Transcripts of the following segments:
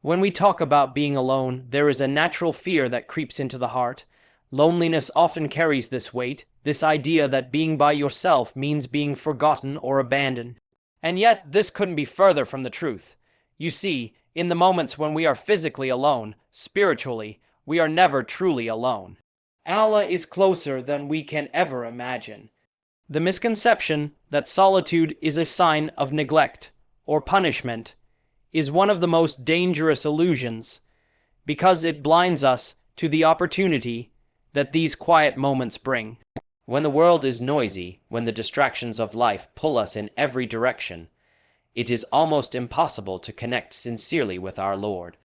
When we talk about being alone, there is a natural fear that creeps into the heart. Loneliness often carries this weight, this idea that being by yourself means being forgotten or abandoned. And yet, this couldn't be further from the truth. You see, in the moments when we are physically alone, spiritually, we are never truly alone. Allah is closer than we can ever imagine. The misconception that solitude is a sign of neglect or punishment is one of the most dangerous illusions, because it blinds us to the opportunity that these quiet moments bring. When the world is noisy, when the distractions of life pull us in every direction, it is almost impossible to connect sincerely with our Lord.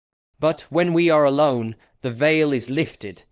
But when we are alone, the veil is lifted,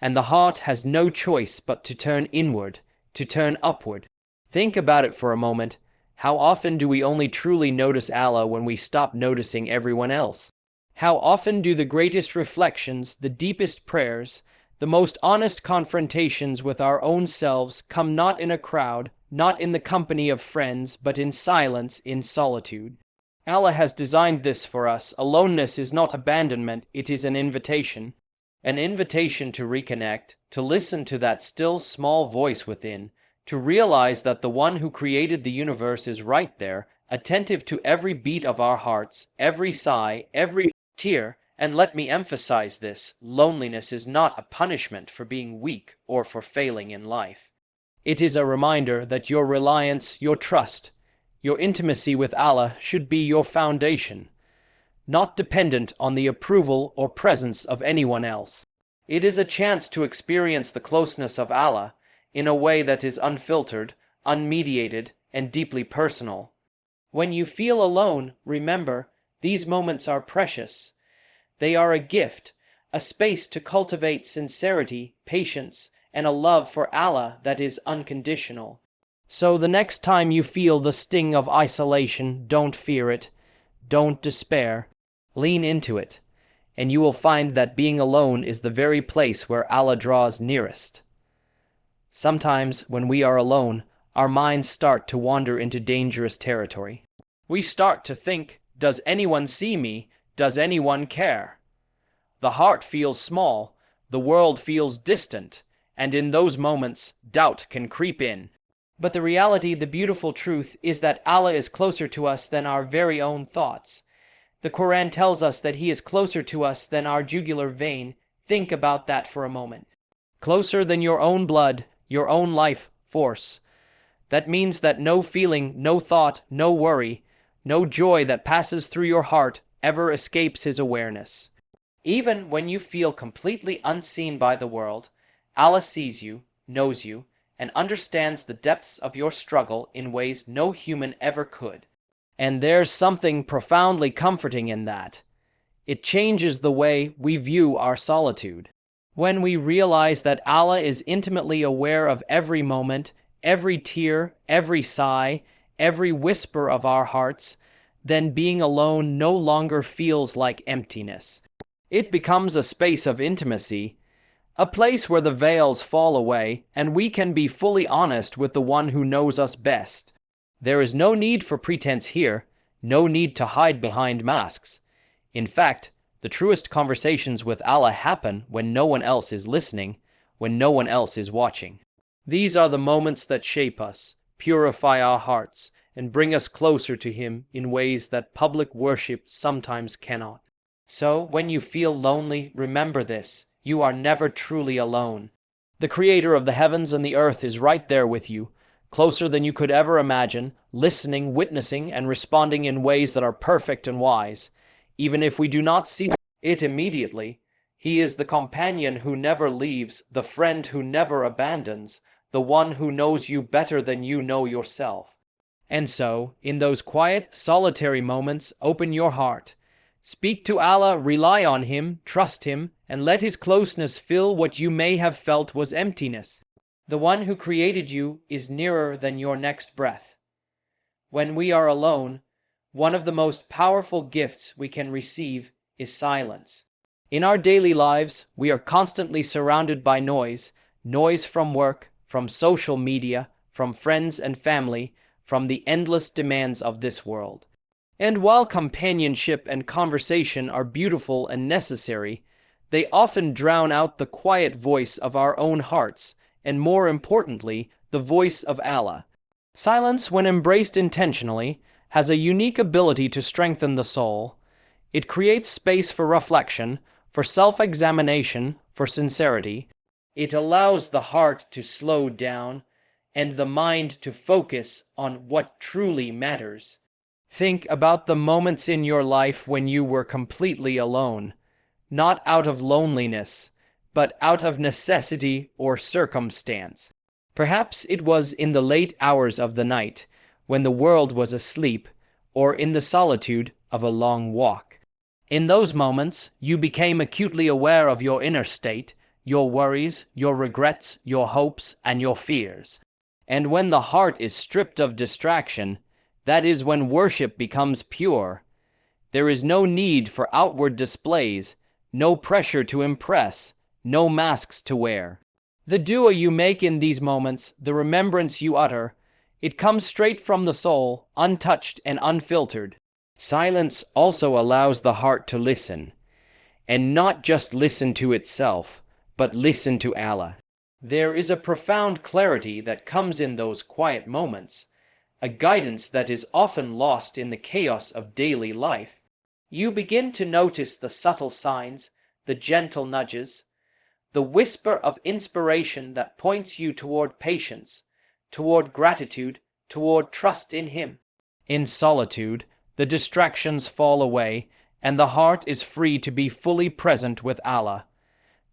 and the heart has no choice but to turn inward, to turn upward. Think about it for a moment. How often do we only truly notice Allah when we stop noticing everyone else? How often do the greatest reflections, the deepest prayers, the most honest confrontations with our own selves come not in a crowd, not in the company of friends, but in silence, in solitude? Allah has designed this for us. Aloneness is not abandonment, it is an invitation. An invitation to reconnect, to listen to that still small voice within, to realize that the one who created the universe is right there, attentive to every beat of our hearts, every sigh, every tear. And let me emphasize this: loneliness is not a punishment for being weak or for failing in life. It is a reminder that your reliance, your trust, your intimacy with Allah should be your foundation, not dependent on the approval or presence of anyone else. It is a chance to experience the closeness of Allah in a way that is unfiltered, unmediated, and deeply personal. When you feel alone, remember, these moments are precious. They are a gift, a space to cultivate sincerity, patience, and a love for Allah that is unconditional. So the next time you feel the sting of isolation, don't fear it, don't despair, lean into it, and you will find that being alone is the very place where Allah draws nearest. Sometimes, when we are alone, our minds start to wander into dangerous territory. We start to think, does anyone see me? Does anyone care? The heart feels small, the world feels distant, and in those moments, doubt can creep in. But the reality, the beautiful truth, is that Allah is closer to us than our very own thoughts. The Quran tells us that He is closer to us than our jugular vein. Think about that for a moment. Closer than your own blood, your own life force. That means that no feeling, no thought, no worry, no joy that passes through your heart ever escapes His awareness. Even when you feel completely unseen by the world, Allah sees you, knows you, and understands the depths of your struggle in ways no human ever could. And there's something profoundly comforting in that. It changes the way we view our solitude. When we realize that Allah is intimately aware of every moment, every tear, every sigh, every whisper of our hearts, then being alone no longer feels like emptiness. It becomes a space of intimacy, a place where the veils fall away and we can be fully honest with the one who knows us best. There is no need for pretense here, no need to hide behind masks. In fact, the truest conversations with Allah happen when no one else is listening, when no one else is watching. These are the moments that shape us, purify our hearts, and bring us closer to Him in ways that public worship sometimes cannot. So, when you feel lonely, remember this: you are never truly alone. The Creator of the heavens and the earth is right there with you, closer than you could ever imagine, listening, witnessing, and responding in ways that are perfect and wise. Even if we do not see it immediately, He is the companion who never leaves, the friend who never abandons, the one who knows you better than you know yourself. And so, in those quiet, solitary moments, open your heart. Speak to Allah, rely on Him, trust Him, and let His closeness fill what you may have felt was emptiness. The one who created you is nearer than your next breath. When we are alone, one of the most powerful gifts we can receive is silence. In our daily lives, we are constantly surrounded by noise from work, from social media, from friends and family, from the endless demands of this world. And while companionship and conversation are beautiful and necessary, they often drown out the quiet voice of our own hearts, and more importantly, the voice of Allah. Silence, when embraced intentionally, has a unique ability to strengthen the soul. It creates space for reflection, for self-examination, for sincerity. It allows the heart to slow down and the mind to focus on what truly matters. Think about the moments in your life when you were completely alone, not out of loneliness, but out of necessity or circumstance. Perhaps it was in the late hours of the night, when the world was asleep, or in the solitude of a long walk. In those moments, you became acutely aware of your inner state, your worries, your regrets, your hopes, and your fears. And when the heart is stripped of distraction, that is when worship becomes pure. There is no need for outward displays, no pressure to impress, no masks to wear. The dua you make in these moments, the remembrance you utter, it comes straight from the soul, untouched and unfiltered. Silence also allows the heart to listen, and not just listen to itself, but listen to Allah. There is a profound clarity that comes in those quiet moments, a guidance that is often lost in the chaos of daily life. You begin to notice the subtle signs, the gentle nudges, the whisper of inspiration that points you toward patience, toward gratitude, toward trust in Him. In solitude, the distractions fall away, and the heart is free to be fully present with Allah.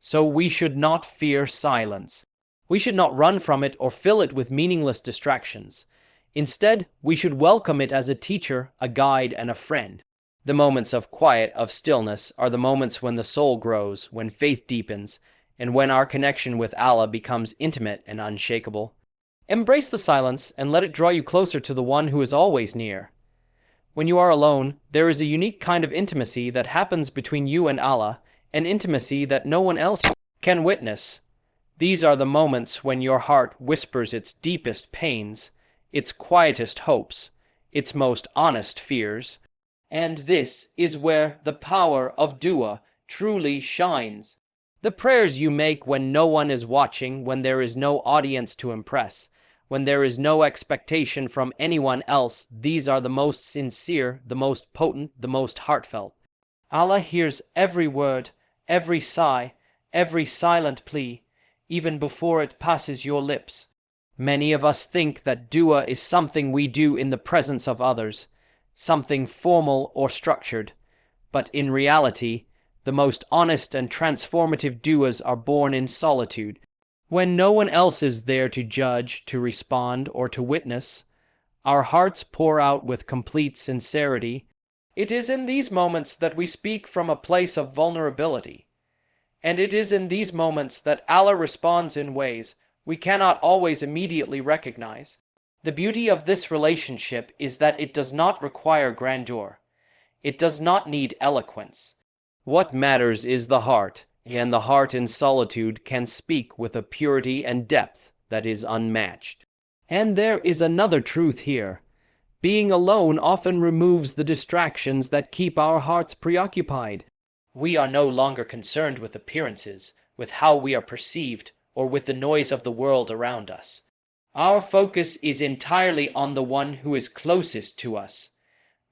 So we should not fear silence. We should not run from it or fill it with meaningless distractions. Instead, we should welcome it as a teacher, a guide, and a friend. The moments of quiet, of stillness, are the moments when the soul grows, when faith deepens, and when our connection with Allah becomes intimate and unshakable. Embrace the silence and let it draw you closer to the one who is always near. When you are alone, there is a unique kind of intimacy that happens between you and Allah, an intimacy that no one else can witness. These are the moments when your heart whispers its deepest pains, its quietest hopes, its most honest fears. And this is where the power of dua truly shines. The prayers you make when no one is watching, when there is no audience to impress, when there is no expectation from anyone else, these are the most sincere, the most potent, the most heartfelt. Allah hears every word, every sigh, every silent plea, even before it passes your lips. Many of us think that dua is something we do in the presence of others, something formal or structured, but in reality, the most honest and transformative duas are born in solitude, when no one else is there to judge, to respond, or to witness. Our hearts pour out with complete sincerity. It is in these moments that we speak from a place of vulnerability, and it is in these moments that Allah responds in ways we cannot always immediately recognize. The beauty of this relationship is that it does not require grandeur. It does not need eloquence. What matters is the heart, and the heart in solitude can speak with a purity and depth that is unmatched. And there is another truth here. Being alone often removes the distractions that keep our hearts preoccupied. We are no longer concerned with appearances, with how we are perceived, or with the noise of the world around us. Our focus is entirely on the one who is closest to us,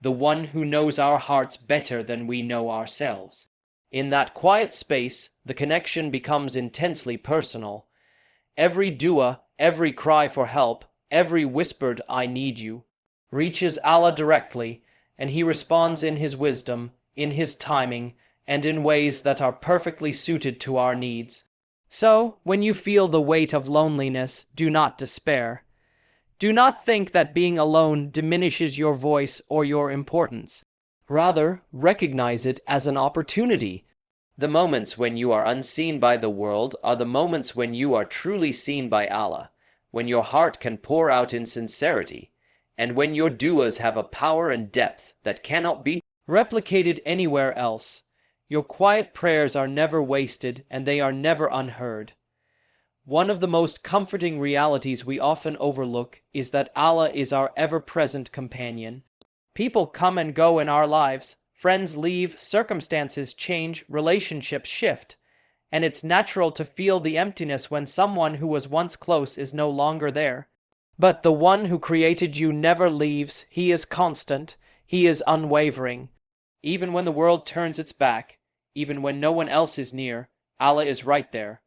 the one who knows our hearts better than we know ourselves. In that quiet space, the connection becomes intensely personal. Every dua, every cry for help, every whispered "I need you" reaches Allah directly, and He responds in His wisdom, in His timing, and in ways that are perfectly suited to our needs. So, when you feel the weight of loneliness, do not despair. Do not think that being alone diminishes your voice or your importance. Rather, recognize it as an opportunity. The moments when you are unseen by the world are the moments when you are truly seen by Allah, when your heart can pour out in sincerity, and when your duas have a power and depth that cannot be replicated anywhere else. Your quiet prayers are never wasted, and they are never unheard. One of the most comforting realities we often overlook is that Allah is our ever-present companion. People come and go in our lives, friends leave, circumstances change, relationships shift, and it's natural to feel the emptiness when someone who was once close is no longer there. But the one who created you never leaves. He is constant, he is unwavering. Even when the world turns its back, even when no one else is near, Allah is right there,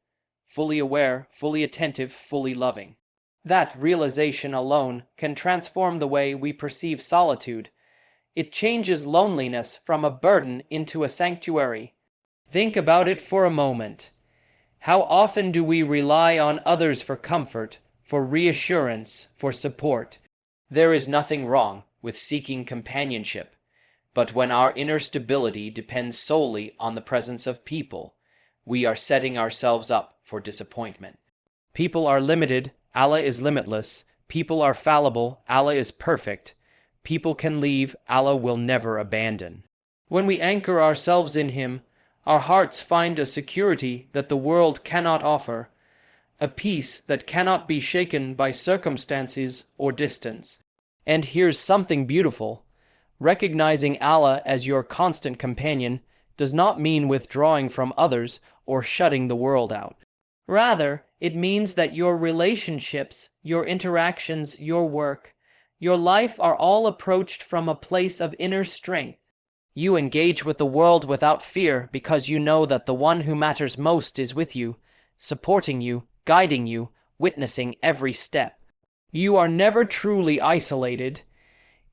fully aware, fully attentive, fully loving. That realization alone can transform the way we perceive solitude. It changes loneliness from a burden into a sanctuary. Think about it for a moment. How often do we rely on others for comfort, for reassurance, for support? There is nothing wrong with seeking companionship, but when our inner stability depends solely on the presence of people, we are setting ourselves up for disappointment. People are limited, Allah is limitless. People are fallible, Allah is perfect. People can leave, Allah will never abandon. When we anchor ourselves in Him, our hearts find a security that the world cannot offer, a peace that cannot be shaken by circumstances or distance. And here's something beautiful. Recognizing Allah as your constant companion does not mean withdrawing from others or shutting the world out. Rather, it means that your relationships, your interactions, your work, your life are all approached from a place of inner strength. You engage with the world without fear because you know that the one who matters most is with you, supporting you, guiding you, witnessing every step. You are never truly isolated.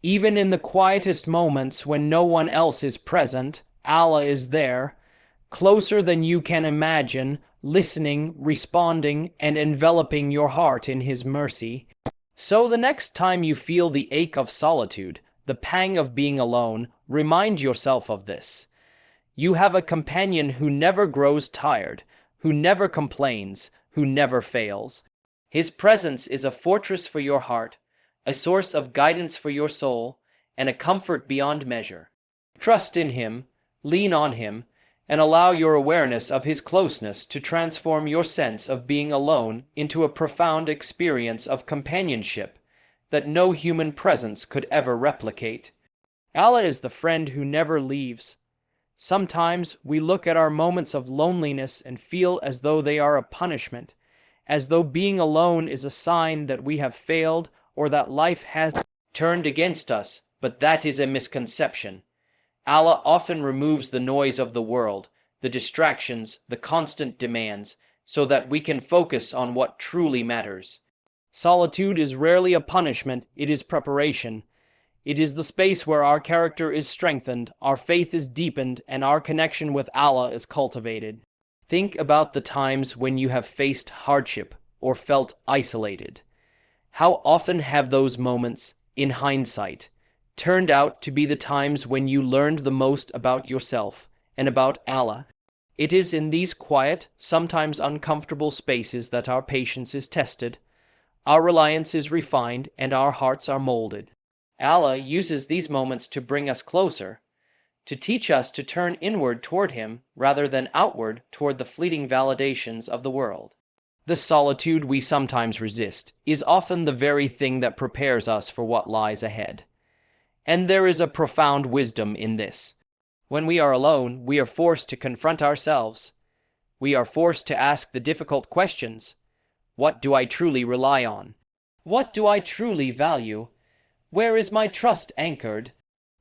Even in the quietest moments when no one else is present, Allah is there, closer than you can imagine, listening, responding, and enveloping your heart in His mercy. So the next time you feel the ache of solitude, the pang of being alone, remind yourself of this. You have a companion who never grows tired, who never complains, who never fails. His presence is a fortress for your heart, a source of guidance for your soul, and a comfort beyond measure. Trust in Him, lean on Him, and allow your awareness of His closeness to transform your sense of being alone into a profound experience of companionship that no human presence could ever replicate. Allah is the friend who never leaves. Sometimes we look at our moments of loneliness and feel as though they are a punishment, as though being alone is a sign that we have failed or that life has turned against us, but that is a misconception. Allah often removes the noise of the world, the distractions, the constant demands, so that we can focus on what truly matters. Solitude is rarely a punishment, it is preparation. It is the space where our character is strengthened, our faith is deepened, and our connection with Allah is cultivated. Think about the times when you have faced hardship or felt isolated. How often have those moments, in hindsight, turned out to be the times when you learned the most about yourself and about Allah? It is in these quiet, sometimes uncomfortable spaces that our patience is tested, our reliance is refined, and our hearts are molded. Allah uses these moments to bring us closer, to teach us to turn inward toward Him rather than outward toward the fleeting validations of the world. The solitude we sometimes resist is often the very thing that prepares us for what lies ahead. And there is a profound wisdom in this. When we are alone, we are forced to confront ourselves. We are forced to ask the difficult questions. What do I truly rely on? What do I truly value? Where is my trust anchored?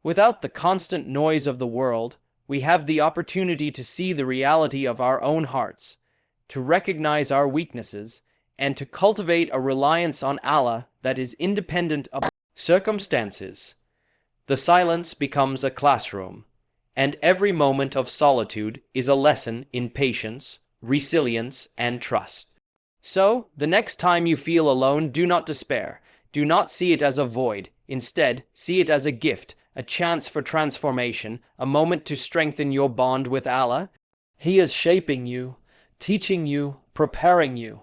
Without the constant noise of the world, we have the opportunity to see the reality of our own hearts, to recognize our weaknesses, and to cultivate a reliance on Allah that is independent of circumstances. The silence becomes a classroom, and every moment of solitude is a lesson in patience, resilience, and trust. So, the next time you feel alone, do not despair. Do not see it as a void. Instead, see it as a gift, a chance for transformation, a moment to strengthen your bond with Allah. He is shaping you, teaching you, preparing you.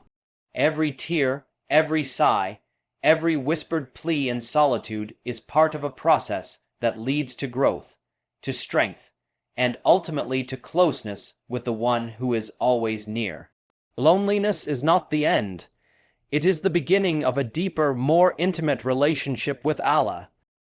Every tear, every sigh, every whispered plea in solitude is part of a process that leads to growth, to strength, and ultimately to closeness with the one who is always near. Loneliness is not the end. It is the beginning of a deeper, more intimate relationship with Allah.